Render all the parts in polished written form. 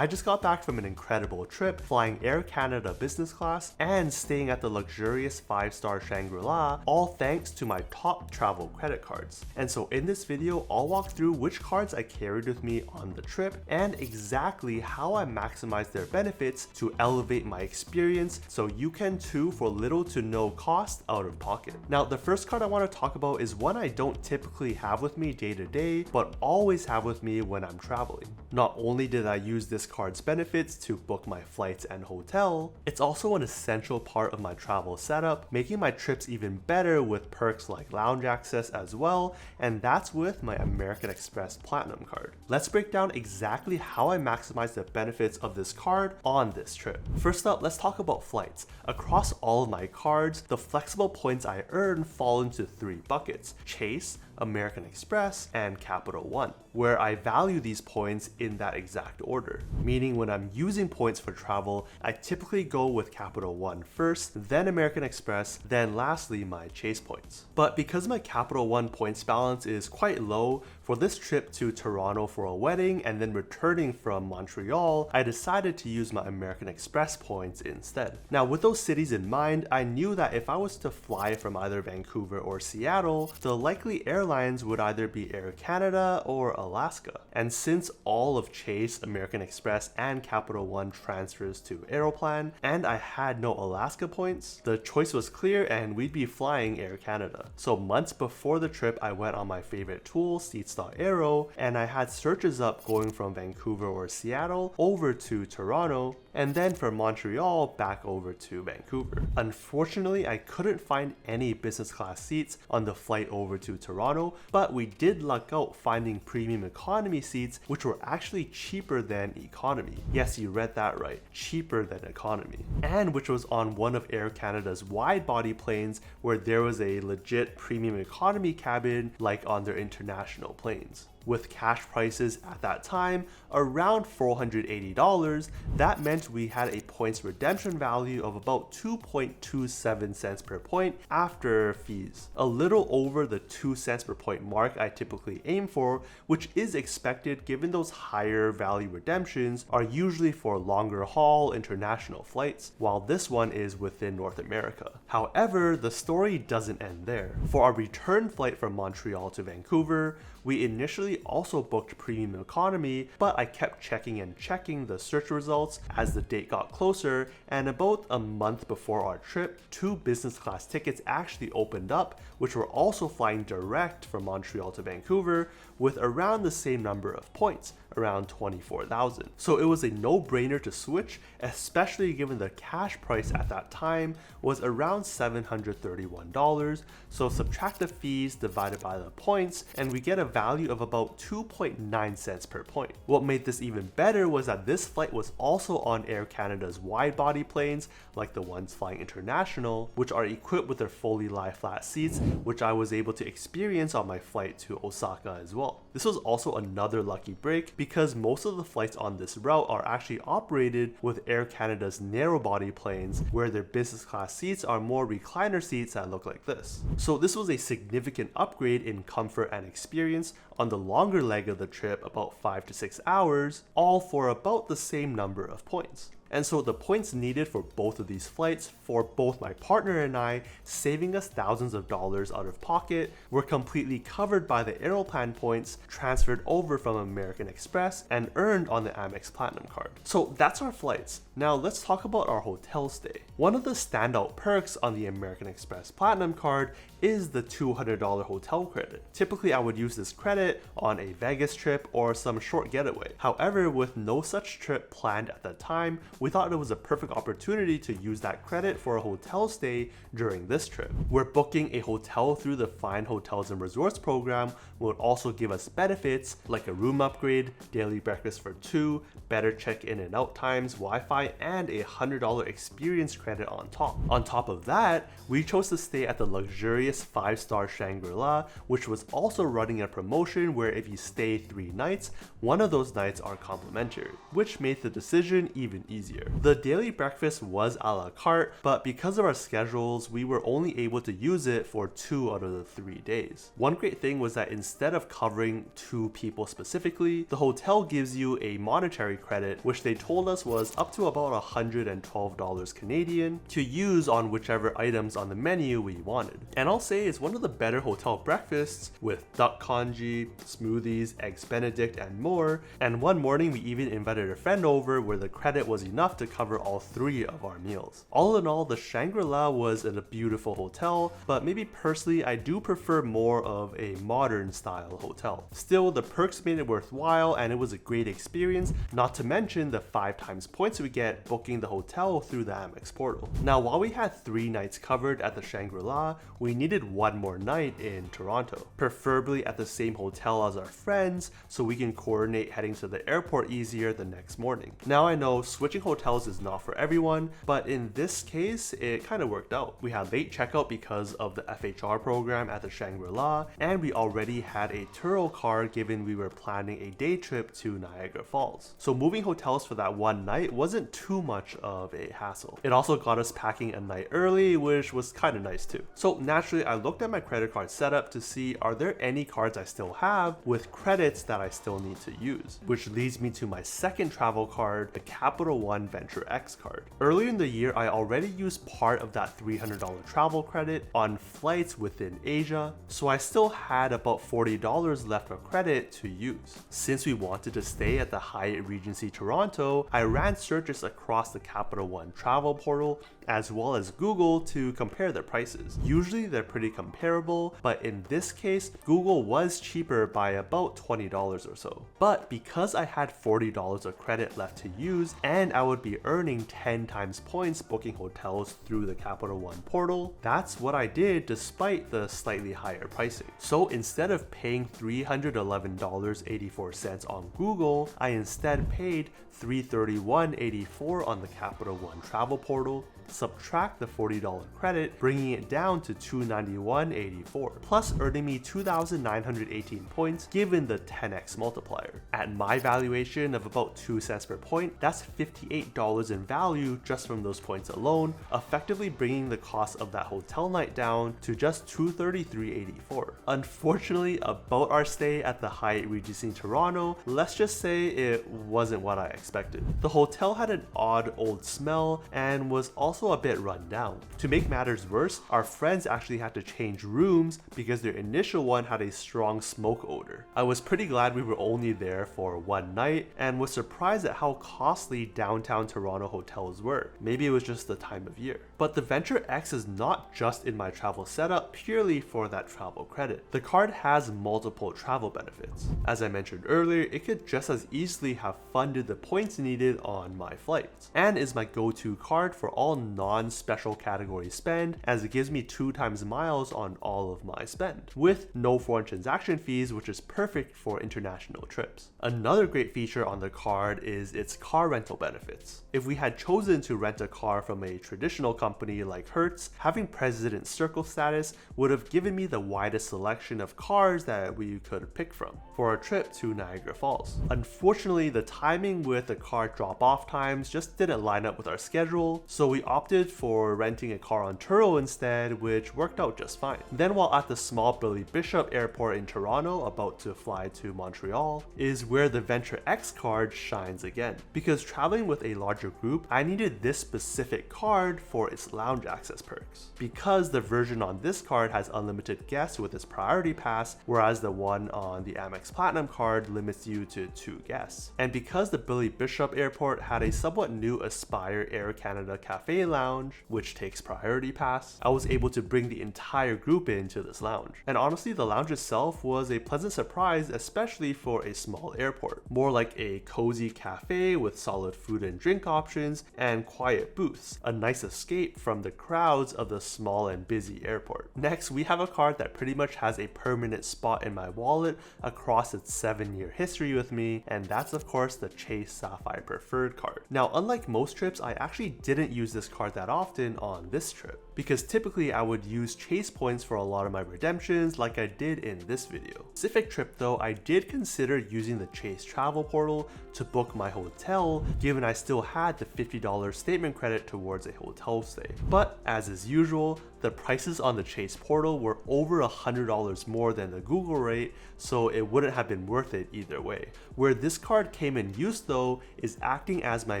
I just got back from an incredible trip flying Air Canada business class and staying at the luxurious 5-star Shangri-La, all thanks to my top travel credit cards. And so in this video, I'll walk through which cards I carried with me on the trip and exactly how I maximized their benefits to elevate my experience so you can too for little to no cost out of pocket. Now, the first card I want to talk about is one I don't typically have with me day to day, but always have with me when I'm traveling. Not only did I use this card's benefits to book my flights and hotel, it's also an essential part of my travel setup, making my trips even better with perks like lounge access as well, and that's with my American Express Platinum card. Let's break down exactly how I maximize the benefits of this card on this trip. First up, let's talk about flights. Across all of my cards, the flexible points I earn fall into 3 buckets: Chase, American Express, and Capital One, where I value these points in that exact order. Meaning when I'm using points for travel, I typically go with Capital One first, then American Express, then lastly my Chase points. But because my Capital One points balance is quite low, for this trip to Toronto for a wedding and then returning from Montreal, I decided to use my American Express points instead. Now with those cities in mind, I knew that if I was to fly from either Vancouver or Seattle, the likely airlines would either be Air Canada or Alaska. And since all of Chase, American Express, and Capital One transfers to Aeroplan, and I had no Alaska points, the choice was clear and we'd be flying Air Canada. So months before the trip, I went on my favorite tool, Seats.aero, and I had searches up going from Vancouver or Seattle over to Toronto, and then from Montreal back over to Vancouver. Unfortunately, I couldn't find any business class seats on the flight over to Toronto, but we did luck out finding premium economy seats, which were actually cheaper than economy. Yes, you read that right, cheaper than economy. And which was on one of Air Canada's wide body planes where there was a legit premium economy cabin like on their international planes. With cash prices at that time around $480, that meant we had a points redemption value of about 2.27 cents per point after fees. A little over the 2 cents per point mark I typically aim for, which is expected given those higher value redemptions are usually for longer haul international flights, while this one is within North America. However, the story doesn't end there. For our return flight from Montreal to Vancouver, we initially also booked premium economy, but I kept checking the search results as the date got closer, and about a month before our trip, 2 business class tickets actually opened up, which were also flying direct from Montreal to Vancouver with around the same number of points, around 24,000. So it was a no-brainer to switch, especially given the cash price at that time was around $731. So subtract the fees divided by the points, and we get a value of about 2.9 cents per point. What made this even better was that this flight was also on Air Canada's wide body planes, like the ones flying international, which are equipped with their fully lie flat seats, which I was able to experience on my flight to Osaka as well. This was also another lucky break because most of the flights on this route are actually operated with Air Canada's narrow body planes, where their business class seats are more recliner seats that look like this. So this was a significant upgrade in comfort and experience on the longer leg of the trip, about 5 to 6 hours, all for about the same number of points. And so the points needed for both of these flights, for both my partner and I, saving us thousands of dollars out of pocket, were completely covered by the Aeroplan points transferred over from American Express and earned on the Amex Platinum card. So that's our flights. Now let's talk about our hotel stay. One of the standout perks on the American Express Platinum card is the $200 hotel credit. Typically I would use this credit on a Vegas trip or some short getaway. However, with no such trip planned at the time, we thought it was a perfect opportunity to use that credit for a hotel stay during this trip. We're booking a hotel through the Fine Hotels and Resorts program will also give us benefits like a room upgrade, daily breakfast for 2, better check-in and out times, Wi-Fi, and a $100 experience credit on top. On top of that, we chose to stay at the luxurious 5-star Shangri-La, which was also running a promotion promotion where if you stay 3 nights, one of those nights are complimentary, which made the decision even easier. The daily breakfast was a la carte, but because of our schedules, we were only able to use it for 2 out of the 3 days. One great thing was that instead of covering 2 people specifically, the hotel gives you a monetary credit, which they told us was up to about $112 Canadian to use on whichever items on the menu we wanted. And I'll say it's one of the better hotel breakfasts with duck congee, smoothies, eggs benedict, and more. And one morning we even invited a friend over where the credit was enough to cover all 3 of our meals. All in all, the Shangri-La was in a beautiful hotel, but maybe personally I do prefer more of a modern style hotel. Still, the perks made it worthwhile and it was a great experience, not to mention the 5 times points we get booking the hotel through the Amex portal. Now, while we had 3 nights covered at the Shangri-La, we needed 1 more night in Toronto, preferably at the same hotel as our friends so we can coordinate heading to the airport easier the next morning. Now I know switching hotels is not for everyone, but in this case it kind of worked out. We had late checkout because of the FHR program at the Shangri-La, and we already had a Turo car given we were planning a day trip to Niagara Falls. So moving hotels for that 1 night wasn't too much of a hassle. It also got us packing a night early, which was kind of nice too. So naturally I looked at my credit card setup to see are there any cards I still have with credits that I still need to use, which leads me to my second travel card, the Capital One Venture X card. Earlier in the year I already used part of that $300 travel credit on flights within Asia, so I still had about $40 left of credit to use. Since we wanted to stay at the Hyatt Regency Toronto, I ran searches across the Capital One travel portal as well as Google to compare their prices. Usually they're pretty comparable, but in this case, Google was cheaper by about $20 or so. But because I had $40 of credit left to use and I would be earning 10 times points booking hotels through the Capital One portal, that's what I did despite the slightly higher pricing. So instead of paying $311.84 on Google, I instead paid $331.84 on the Capital One travel portal, subtract the $40 credit, bringing it down to $291.84, plus earning me 2,918 points given the 10x multiplier. At my valuation of about 2 cents per point, that's $58 in value just from those points alone, effectively bringing the cost of that hotel night down to just $233.84. Unfortunately, about our stay at the Hyatt Regency Toronto, let's just say it wasn't what I expected. The hotel had an odd old smell and was also a bit run down. To make matters worse, our friends actually had to change rooms because their initial one had a strong smoke odor. I was pretty glad we were only there for 1 night and was surprised at how costly downtown Toronto hotels were. Maybe it was just the time of year. But the Venture X is not just in my travel setup purely for that travel credit. The card has multiple travel benefits. As I mentioned earlier, it could just as easily have funded the points needed on my flights, and is my go-to card for all non-special category spend, as it gives me 2 times miles on all of my spend, with no foreign transaction fees, which is perfect for international trips. Another great feature on the card is its car rental benefits. If we had chosen to rent a car from a traditional company like Hertz, having President Circle status would have given me the widest selection of cars that we could pick from for a trip to Niagara Falls. Unfortunately, the timing with the car drop-off times just didn't line up with our schedule, so we opted for renting a car on Turo instead, which worked out just fine. Then while at the small Billy Bishop Airport in Toronto, about to fly to Montreal, is where the Venture X card shines again. Because traveling with a larger group, I needed this specific card for its lounge access perks. Because the version on this card has unlimited guests with its priority pass, whereas the one on the Amex Platinum card limits you to 2 guests. And because the Billy Bishop Airport had a somewhat new Aspire Air Canada Cafe lounge, which takes priority pass, I was able to bring the entire group into this lounge. And honestly, the lounge itself was a pleasant surprise, especially for a small airport. More like a cozy cafe with solid food and drink options and quiet booths, a nice escape from the crowds of the small and busy airport. Next, we have a card that pretty much has a permanent spot in my wallet across its 7-year history with me, and that's of course the Chase Sapphire Preferred card. Now, unlike most trips, I actually didn't use this card that often on this trip, because typically I would use Chase points for a lot of my redemptions like I did in this video. video. Specific trip though, I did consider using the Chase travel portal to book my hotel, given I still had the $50 statement credit towards a hotel stay. But as is usual, the prices on the Chase portal were over $100 more than the Google rate, so it wouldn't have been worth it either way. Where this card came in use though is acting as my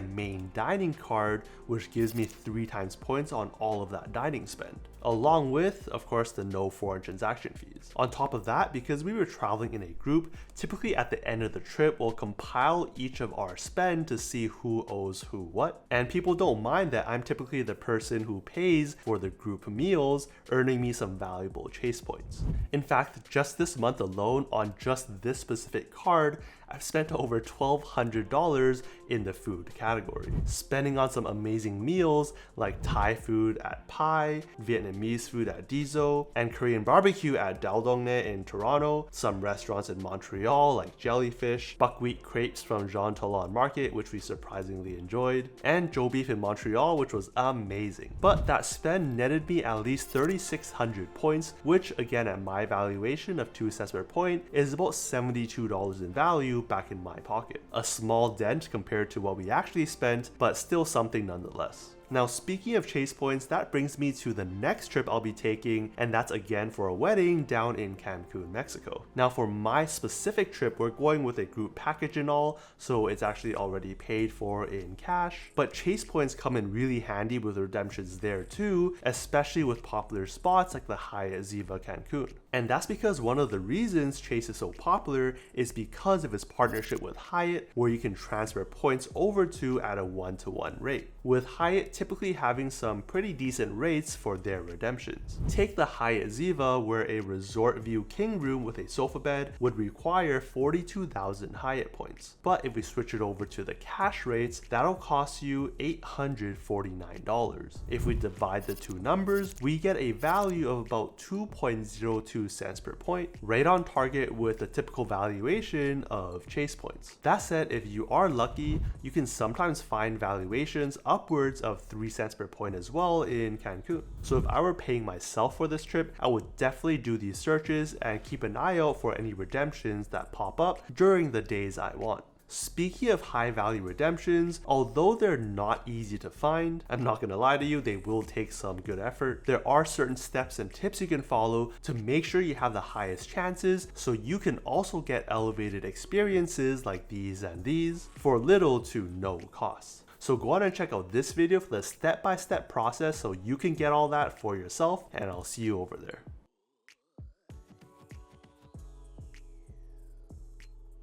main dining card, which gives me 3 times points on all of that dining spend, along with, of course, the no foreign transaction fees. On top of that, because we were traveling in a group, typically at the end of the trip, we'll compile each of our spend to see who owes who what. And people don't mind that I'm typically the person who pays for the group meals, earning me some valuable Chase points. In fact, just this month alone, on just this specific card, I've spent over $1,200 in the food category, spending on some amazing meals like Thai food at Pai, Vietnamese food at Dizo, and Korean barbecue at Dal Dong Ne in Toronto, some restaurants in Montreal like Jellyfish, buckwheat crepes from Jean Talon Market, which we surprisingly enjoyed, and Joe Beef in Montreal, which was amazing. But that spend netted me at least 3,600 points, which again at my valuation of 2 cents per point is about $72 in value back in my pocket. A small dent compared to what we actually spent, but still something nonetheless. Now, speaking of Chase points, that brings me to the next trip I'll be taking, and that's again for a wedding down in Cancun, Mexico. Now, for my specific trip, we're going with a group package and all, so it's actually already paid for in cash, but Chase points come in really handy with redemptions there too, especially with popular spots like the Hyatt Ziva Cancun. And that's because one of the reasons Chase is so popular is because of its partnership with Hyatt, where you can transfer points over to at a 1-to-1 rate, with Hyatt typically having some pretty decent rates for their redemptions. Take the Hyatt Ziva, where a resort view king room with a sofa bed would require 42,000 Hyatt points. But if we switch it over to the cash rates, that'll cost you $849. If we divide the two numbers, we get a value of about 2.02 cents per point, right on target with the typical valuation of Chase points. That said, if you are lucky, you can sometimes find valuations upwards of 3 cents per point as well in Cancun. So if I were paying myself for this trip, I would definitely do these searches and keep an eye out for any redemptions that pop up during the days I want. Speaking of high value redemptions, although they're not easy to find, I'm not gonna lie to you, they will take some good effort. There are certain steps and tips you can follow to make sure you have the highest chances, so you can also get elevated experiences like these and these for little to no cost. So go on and check out this video for the step-by-step process so you can get all that for yourself, and I'll see you over there.